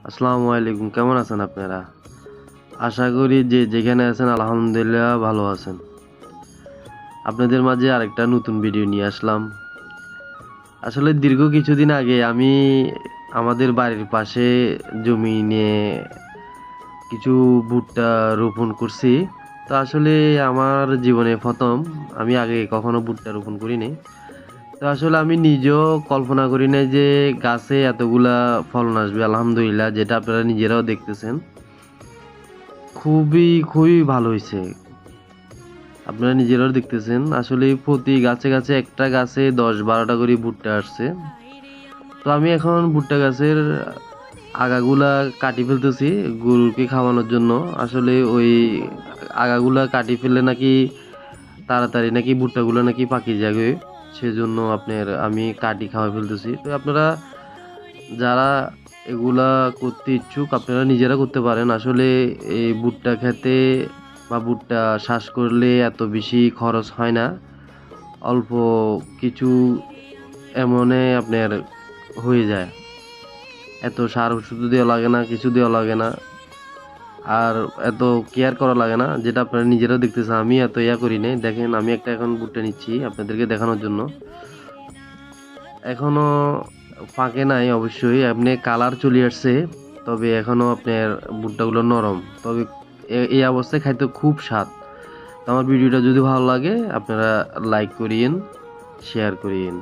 আসসালামু আলাইকুম, কেমন আছেন আপনারা? আশা করি যে যেখানে আছেন আলহামদুলিল্লাহ ভালো আছেন। আপনাদের মাঝে আরেকটা নতুন ভিডিও নিয়ে আসলাম। আসলে দীর্ঘ কিছুদিন আগে আমি আমাদের বাড়ির পাশে জমি নিয়ে কিছু ভুট্টা রোপণ করছি। তো আসলে আমার জীবনে প্রথম, আমি আগে কখনো ভুট্টা রোপণ করিনি। তো আসলে আমি নিজেও কল্পনা করি নাই যে গাছে এতগুলা ফলন আসবে, আলহামদুলিল্লাহ, যেটা আপনারা নিজেরাও দেখতেছেন। খুবই ভালো হইছে। আপনারা নিজেরাও দেখতেছেন। আসলে প্রতি গাছে গাছে একটা গাছে ১০-১২টা করে ভুট্টা আসছে। তো আমি এখন ভুট্টা গাছের আগাগুলা কাটি ফেলতেছি গরুকে খাওয়ানোর জন্য। আসলে ওই আগাগুলা কাটি ফেললে নাকি তাড়াতাড়ি নাকি ভুট্টাগুলো নাকি পাকি যাবে। সেজন্য আপনার আমি কাটি খাওয়াই ফেলতেছি। তো আপনারা যারা এগুলা করতে ইচ্ছুক আপনারা নিজেরা করতে পারেন। আসলে এই ভুট্টা খেতে বা ভুট্টা চাষ করলে এত বেশি খরচ হয় না। অল্প কিছু এমনে আপনার হয়ে যায়। এত সার ওষুধ দেওয়া লাগে না, কিছু দেওয়া লাগে না। আর এত কেয়ার করা লাগে না, যেটা আপনারা নিজেরাও দেখতেছেন। আমি এত ইয়া করি নাই। দেখেন আমি একটা এখন ভুট্টা নিচ্ছি আপনাদেরকে দেখানোর জন্য। এখনো পাকে নাই অবশ্যই, এমনি কালার চলে আসছে। তবে এখনো আপনার ভুট্টাগুলো নরম। তবে এই অবস্থায় খাইতে খুব স্বাদ। তো আমার ভিডিওটা যদি ভালো লাগে আপনারা লাইক করিয়েন, শেয়ার করিয়েন।